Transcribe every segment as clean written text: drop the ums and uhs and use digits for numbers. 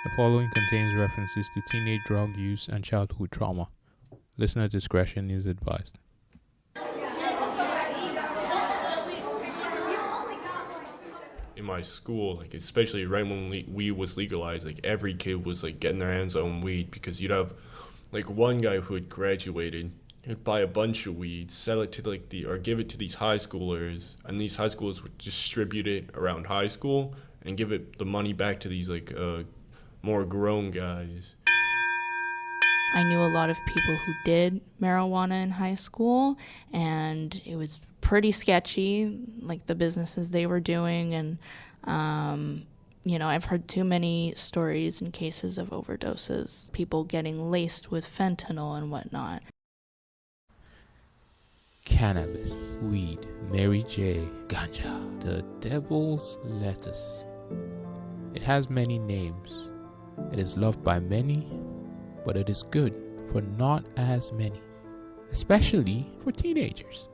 The following contains references to teenage drug use and childhood trauma. Listener discretion is advised. In my school, like especially right when weed was legalized, like every kid was like getting their hands on weed because you'd have like one guy who had graduated, he'd buy a bunch of weed, sell it to or give it to these high schoolers, and these high schoolers would distribute it around high school and give it the money back to these more grown guys. I knew a lot of people who did marijuana in high school, and it was pretty sketchy, like the businesses they were doing. And, I've heard too many stories and cases of overdoses, people getting laced with fentanyl and whatnot. Cannabis, weed, Mary J, ganja, the devil's lettuce. It has many names. It is loved by many, but it is good for not as many, especially for teenagers.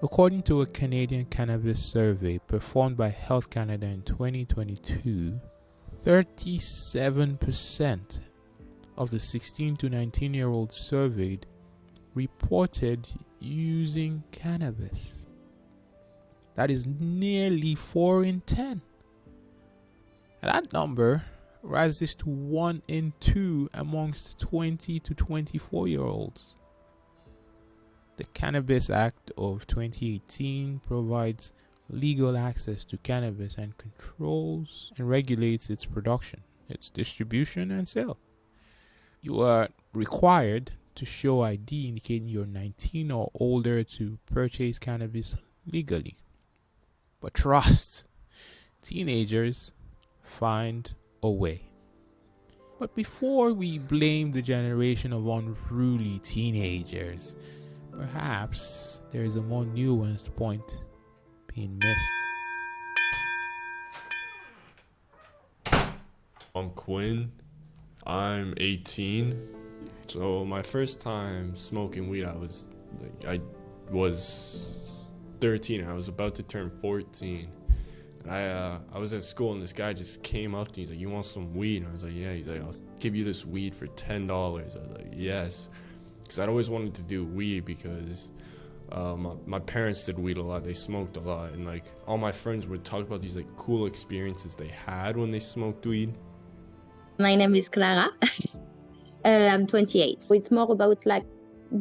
According to a Canadian cannabis survey performed by Health Canada in 2022, 37% of the 16 to 19-year-olds surveyed reported using cannabis. That is nearly 4 in 10. And that number rises to 1 in 2 amongst 20 to 24-year-olds. The Cannabis Act of 2018 provides legal access to cannabis and controls and regulates its production, its distribution, and sale. You are required to show ID indicating you're 19 or older to purchase cannabis legally. But trust, teenagers find a way. But before we blame the generation of unruly teenagers, perhaps there is a more nuanced point being missed. I'm Quinn. I'm 18. So my first time smoking weed, I was 13. I was about to turn 14. And I was at school and this guy just came up to me. He's like, "You want some weed?" And I was like, "Yeah." He's like, "I'll give you this weed for $10." I was like, "Yes." Because I'd always wanted to do weed because my parents did weed a lot. They smoked a lot. And like all my friends would talk about these like cool experiences they had when they smoked weed. My name is Clara. I'm 28. It's more about like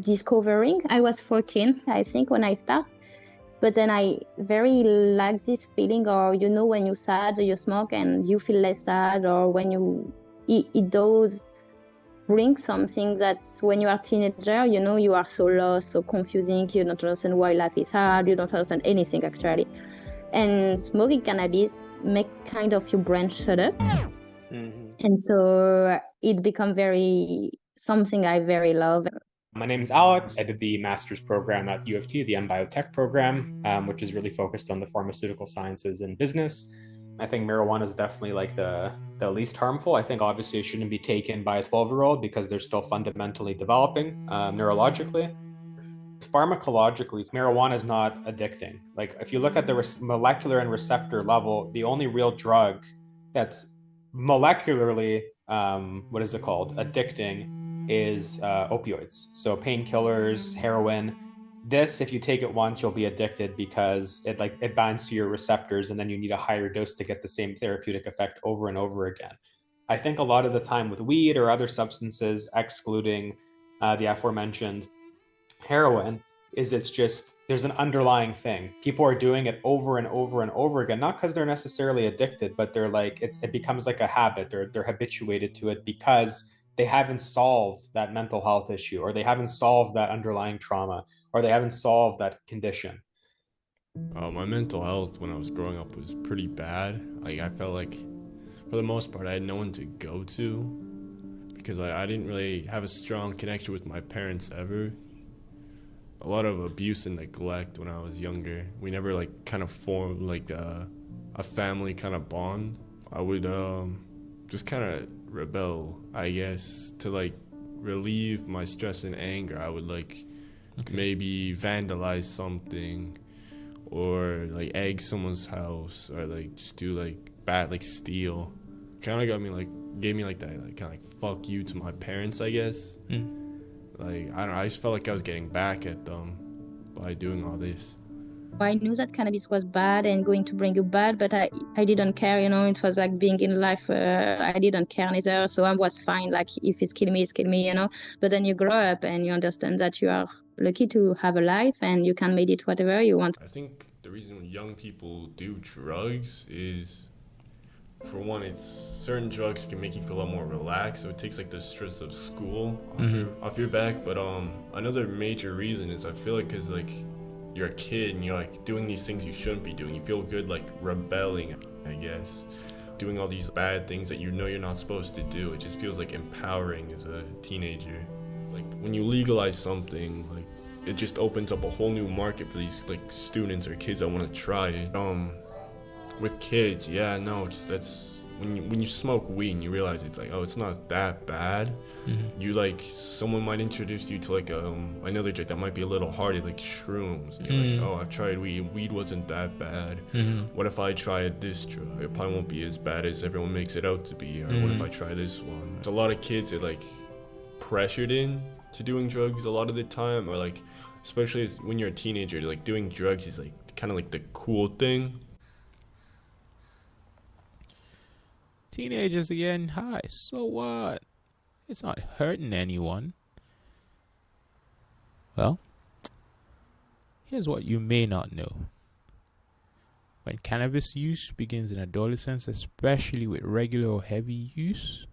discovering. I was 14, I think, when I started. But then I very like this feeling, or when you're sad, you smoke and you feel less sad, or when it does bring something that's when you are a teenager, you are so lost, so confusing, you don't understand why life is hard, you don't understand anything actually. And smoking cannabis make kind of your brain shut up. And so it become something I very love. My name is Alex. I did the master's program at U of T, the MBiotech program, which is really focused on the pharmaceutical sciences and business. I think marijuana is definitely like the least harmful. I think obviously it shouldn't be taken by a 12-year-old because they're still fundamentally developing neurologically. Pharmacologically, marijuana is not addicting. Like if you look at the molecular and receptor level, the only real drug that's molecularly, addicting is opioids. So painkillers, heroin. This, if you take it once, you'll be addicted because it binds to your receptors, and then you need a higher dose to get the same therapeutic effect over and over again. I think a lot of the time with weed or other substances, excluding the aforementioned heroin, it's just there's an underlying thing. People are doing it over and over and over again, not because they're necessarily addicted, but they're like it becomes like a habit. They're habituated to it because they haven't solved that mental health issue, or they haven't solved that underlying trauma, or they haven't solved that condition. My mental health when I was growing up was pretty bad. Like I felt like for the most part I had no one to go to because I didn't really have a strong connection with my parents ever. A lot of abuse and neglect when I was younger. We never like kind of formed like a family kind of bond. I would just kind of rebel, I guess, to like relieve my stress and anger. I would maybe vandalize something or like egg someone's house or like just do like bad, like steal. kind of gave me like that, like kind of like fuck you to my parents, I guess. Like, I don't know, I just felt like I was getting back at them by doing all this. I knew that cannabis was bad and going to bring you bad, but I didn't care, it was like being in life, I didn't care neither, so I was fine, like if it's killing me, it's killing me, But then you grow up and you understand that you are lucky to have a life and you can make it whatever you want. I think the reason young people do drugs is, for one, it's certain drugs can make you feel a lot more relaxed, so it takes like the stress of school off your back. But another major reason is I feel like because like you're a kid and you're like doing these things you shouldn't be doing. You feel good like rebelling, I guess, doing all these bad things that you know you're not supposed to do. It just feels like empowering as a teenager. Like when you legalize something, like it just opens up a whole new market for these like students or kids that want to try it. With kids, that's when you smoke weed and you realize it's like, oh, it's not that bad. You like, someone might introduce you to like another drug that might be a little harder, like shrooms. And you're like, oh, I've tried weed wasn't that bad. What if I try this drug? It probably won't be as bad as everyone makes it out to be. Or what if I try this one? There's a lot of kids that like pressured in to doing drugs a lot of the time, or like, especially when you're a teenager, like doing drugs is like kind of like the cool thing. Teenagers are getting high, so what? It's not hurting anyone. Well, here's what you may not know. When cannabis use begins in adolescence, especially with regular or heavy use,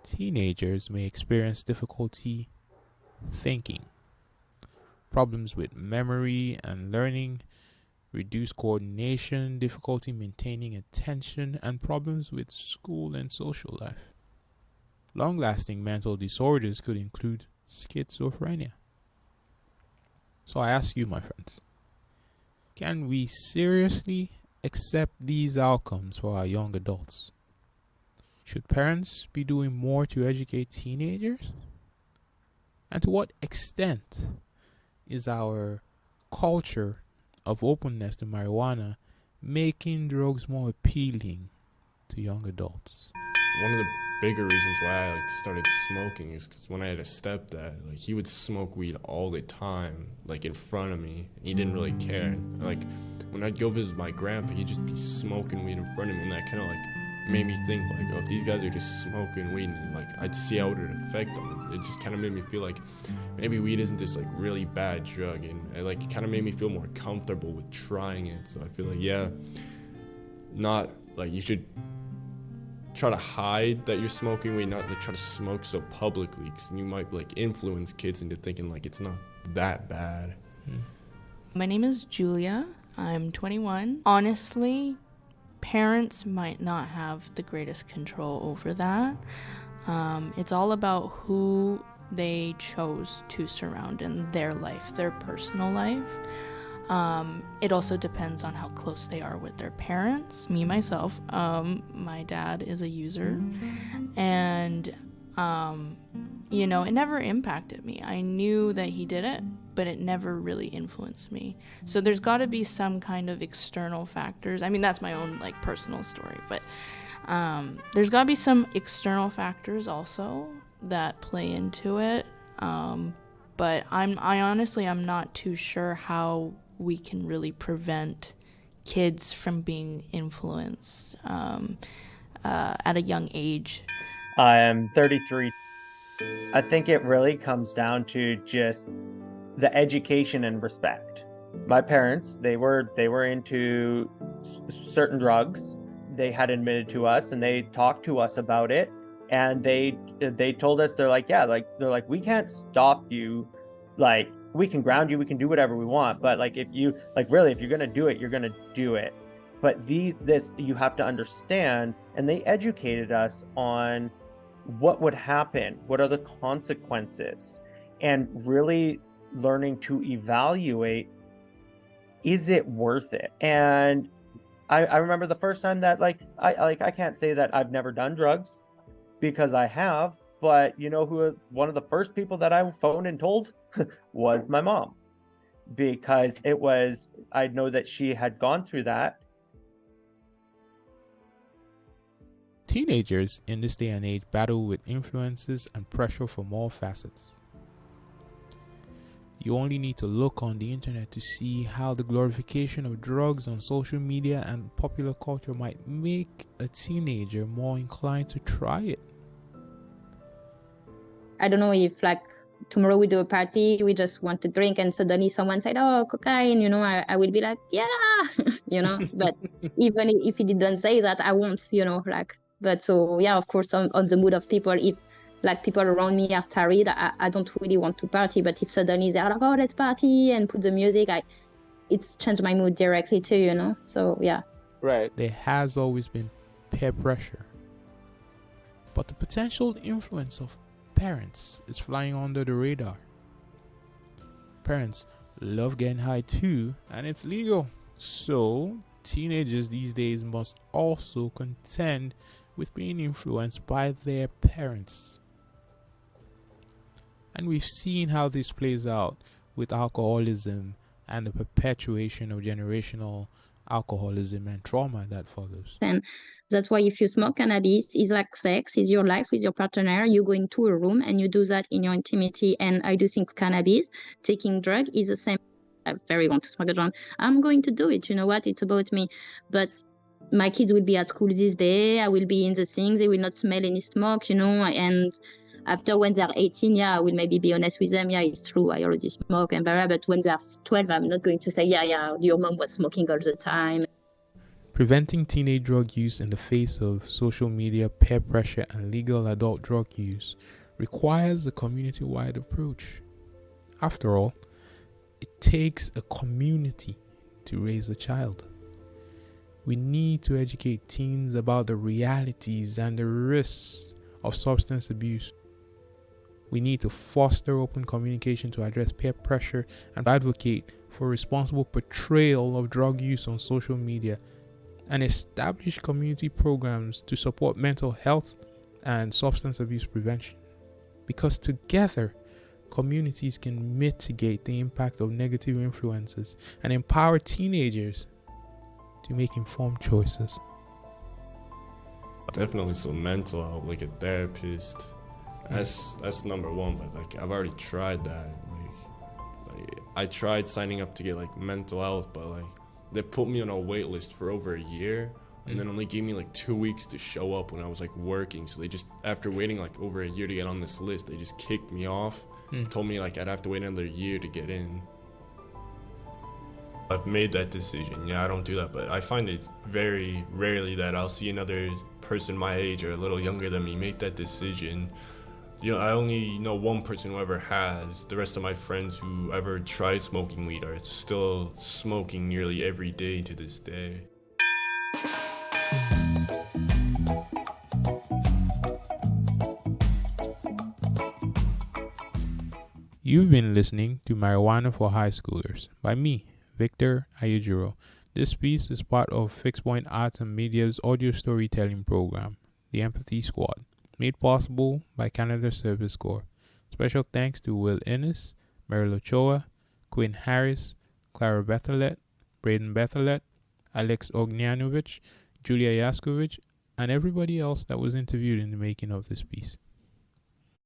teenagers may experience difficulty thinking, problems with memory and learning, reduced coordination, difficulty maintaining attention, and problems with school and social life. Long-lasting mental disorders could include schizophrenia. So I ask you, my friends, can we seriously accept these outcomes for our young adults? Should parents be doing more to educate teenagers? And to what extent is our culture of openness to marijuana making drugs more appealing to young adults? One of the bigger reasons why I like started smoking is because when I had a stepdad, like he would smoke weed all the time, like in front of me. He didn't really care. Like when I'd go visit my grandpa, he'd just be smoking weed in front of me, and that kind of like made me think like, oh, if these guys are just smoking weed, and like I'd see how it would affect them. It just kind of made me feel like maybe weed isn't this like really bad drug, and it like kind of made me feel more comfortable with trying it. So I feel like not like you should try to hide that you're smoking weed, not like try to smoke so publicly, because you might like influence kids into thinking like it's not that bad. My name is Julia. I'm 21. Honestly, parents might not have the greatest control over that. It's all about who they chose to surround in their life, their personal life. It also depends on how close they are with their parents. Me, myself, my dad is a user, and, it never impacted me. I knew that he did it, but it never really influenced me. So there's got to be some kind of external factors. I mean, that's my own like personal story, but there's got to be some external factors also that play into it. But I honestly, I'm not too sure how we can really prevent kids from being influenced at a young age. I am 33. I think it really comes down to just the education and respect. My parents, they were into certain drugs. They had admitted to us, and they talked to us about it, and they told us, they're like, we can't stop you, like we can ground you, we can do whatever we want, but like if you're gonna do it, you're gonna do it. But this you have to understand, and they educated us on what would happen, what are the consequences, and really learning to evaluate, is it worth it? And I remember the first time that I can't say that I've never done drugs, because I have, but who one of the first people that I phoned and told was my mom, because I know that she had gone through that. Teenagers in this day and age battle with influences and pressure from all facets. You only need to look on the internet to see how the glorification of drugs on social media and popular culture might make a teenager more inclined to try it. I don't know if like tomorrow we do a party, we just want to drink, and suddenly someone said, "Oh, cocaine," I will be like, "Yeah," But even if he didn't say that, I won't, like. But so yeah, of course, on the mood of people, if like people around me are tired, I don't really want to party. But if suddenly they're like, "Oh, let's party," and put the music, it's changed my mood directly too, So yeah. Right. There has always been peer pressure, but the potential influence of parents is flying under the radar. Parents love getting high too, and it's legal. So teenagers these days must also contend with being influenced by their parents. And we've seen how this plays out with alcoholism and the perpetuation of generational alcoholism and trauma that follows. And that's why if you smoke cannabis, it's like sex, it's your life with your partner. You go into a room and you do that in your intimity. And I do think cannabis, taking drug is the same. I very want to smoke a joint. I'm going to do it. You know what? It's about me. But my kids will be at school this day. I will be in the things. They will not smell any smoke, and after when they're 18, I will maybe be honest with them. Yeah, it's true. I already smoke and blah, blah. But when they're 12, I'm not going to say, yeah, your mom was smoking all the time. Preventing teenage drug use in the face of social media, peer pressure, and legal adult drug use requires a community-wide approach. After all, it takes a community to raise a child. We need to educate teens about the realities and the risks of substance abuse. We need to foster open communication to address peer pressure and advocate for responsible portrayal of drug use on social media, and establish community programs to support mental health and substance abuse prevention. Because together, communities can mitigate the impact of negative influences and empower teenagers to make informed choices. Definitely some mental help, like a therapist. That's number one, but like I've already tried that. Like I tried signing up to get like mental health, but like they put me on a wait list for over a year and then only gave me like 2 weeks to show up when I was like working. So they just, after waiting like over a year to get on this list, they just kicked me off and told me like I'd have to wait another year to get in. I've made that decision. Yeah, I don't do that, but I find it very rarely that I'll see another person my age or a little younger than me make that decision. I only know one person who ever has. The rest of my friends who ever tried smoking weed are still smoking nearly every day to this day. You've been listening to Marijuana for High Schoolers by me, Victor Ayujiro. This piece is part of Fixed Point Arts and Media's audio storytelling program, The Empathy Squad, made possible by Canada Service Corps. Special thanks to Will Innes, Meryl Ochoa, Quinn Harris, Clara Bethelet, Braden Bethelet, Alex Ognjanovic, Julia Yaskovich, and everybody else that was interviewed in the making of this piece.